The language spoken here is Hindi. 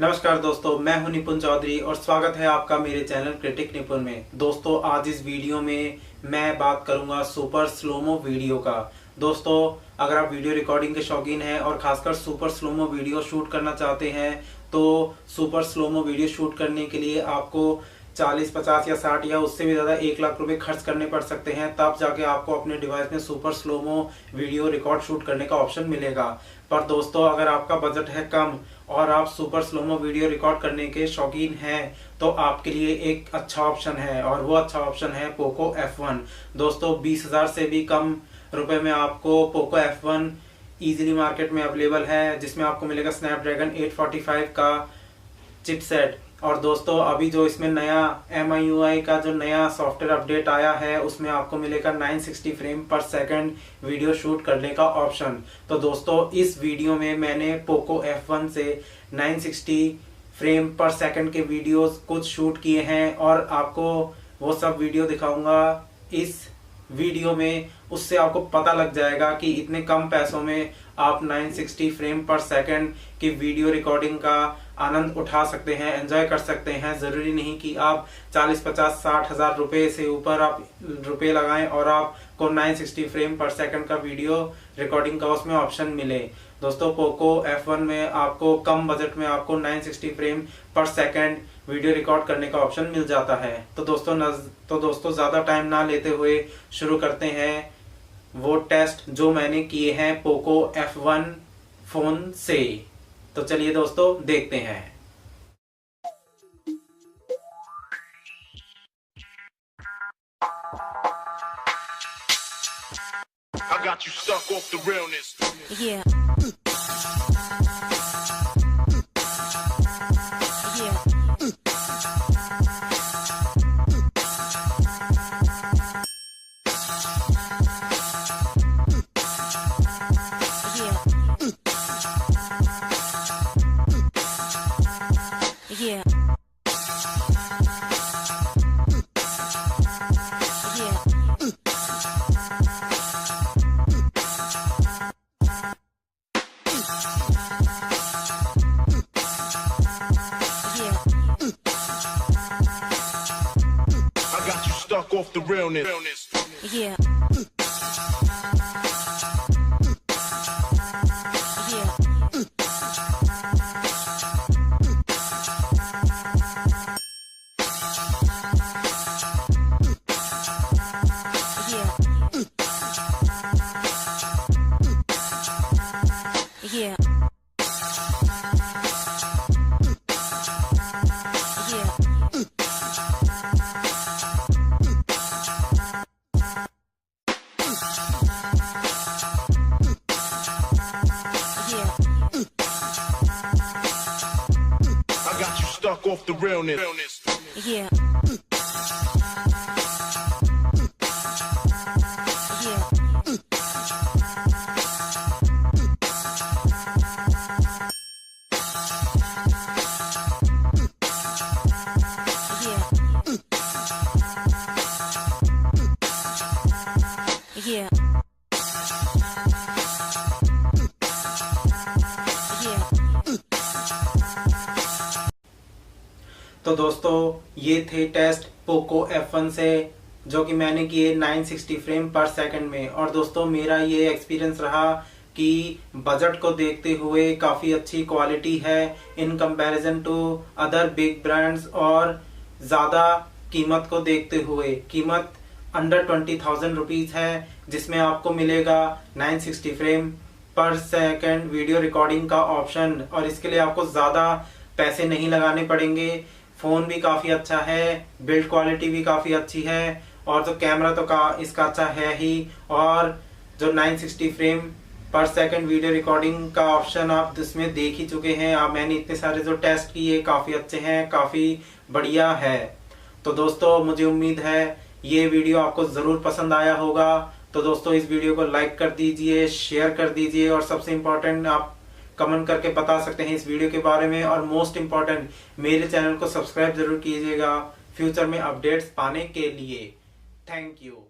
नमस्कार दोस्तों, मैं हूं निपुण चौधरी और स्वागत है आपका मेरे चैनल क्रिटिक निपुण में। दोस्तों, आज इस वीडियो में मैं बात करूंगा सुपर स्लोमो वीडियो का। दोस्तों, अगर आप वीडियो रिकॉर्डिंग के शौकीन हैं और खासकर सुपर स्लोमो वीडियो शूट करना चाहते हैं तो सुपर स्लोमो वीडियो शूट करने के लिए आपको 40, 50 या 60 या उससे भी ज्यादा 1 लाख रुपए खर्च करने पड़ सकते हैं, तब जाके आपको अपने डिवाइस में super slomo video record shoot करने का ऑप्शन मिलेगा। पर दोस्तों, अगर आपका बजट है कम और आप सुपर स्लोमो वीडियो रिकॉर्ड करने के शौकीन हैं तो आपके लिए एक अच्छा ऑप्शन है और वो अच्छा ऑप्शन है पोको F1। दोस्तों, 20,000 से भी कम रुपए में आपको पोको F1 इजीली मार्केट में अवेलेबल है, जिसमें आपको मिलेगा स्नैपड्रैगन 845 का चिपसेट। और दोस्तों, अभी जो इसमें नया MIUI का जो नया सॉफ्टवेयर अपडेट आया है उसमें आपको मिलेगा 960 फ्रेम पर सेकंड वीडियो शूट करने का ऑप्शन। तो दोस्तों, इस वीडियो में मैंने पोको F1 से 960 फ्रेम पर सेकंड के वीडियोस कुछ शूट किए हैं और आपको वो सब वीडियो दिखाऊंगा इस वीडियो में। उससे आपको पता लग जाएगा कि इतने कम पैसों में आप 960 फ्रेम पर सेकंड की वीडियो रिकॉर्डिंग का आनंद उठा सकते हैं, एंजॉय कर सकते हैं। जरूरी नहीं कि आप 40, 50, 60 हजार रुपए से ऊपर आप रुपए लगाएं और आपको 960 फ्रेम पर सेकंड का वीडियो रिकॉर्डिंग का उसमें ऑप्शन मिले। दोस्तों, पोको F1 में आपको कम बजट में आपको 960 फ्रेम पर सेकंड वीडियो रिकॉर्ड करने का ऑप्शन मिल जाता है। तो दोस्तों ज्यादा टाइम ना लेते हुए शुरू करते हैं वो टेस्ट जो मैंने किए हैं पोको F1 फोन से। तो चलिए दोस्तों, देखते हैं। I got you stuck off the realness. Yeah. Stuck off the realness. Yeah. Stuck off the realness. Yeah. Yeah. तो दोस्तों, ये थे टेस्ट पोको F1 से जो कि मैंने किए 960 फ्रेम पर सेकंड में। और दोस्तों, मेरा ये एक्सपीरियंस रहा कि बजट को देखते हुए काफ़ी अच्छी क्वालिटी है in comparison to other big brands, और ज़्यादा कीमत को देखते हुए कीमत अंडर 20,000 रुपीज़ है, जिसमें आपको मिलेगा 960 फ्रेम पर सेकंड वीडियो रिकॉर्डिंग का ऑप्शन। और इसके लिए आपको ज़्यादा पैसे नहीं लगाने पड़ेंगे। फोन भी काफी अच्छा है, बिल्ड क्वालिटी भी काफी अच्छी है, और जो कैमरा तो इसका अच्छा है ही, और जो 960 फ्रेम पर सेकंड वीडियो रिकॉर्डिंग का ऑप्शन आप इसमें देख ही चुके हैं। आप मैंने इतने सारे जो टेस्ट किए काफी अच्छे हैं, काफी बढ़िया है। तो दोस्तों, मुझे उम्मीद है ये वीडियो आपको जरूर पसंद आया होगा। तो दोस्तों, इस वीडियो को लाइक कर दीजिए, शेयर कर दीजिए, और सबसे इम्पोर्टेंट आप कमेंट करके बता सकते हैं इस वीडियो के बारे में। और मोस्ट इम्पोर्टेंट, मेरे चैनल को सब्सक्राइब जरूर कीजिएगा फ्यूचर में अपडेट्स पाने के लिए। Thank you.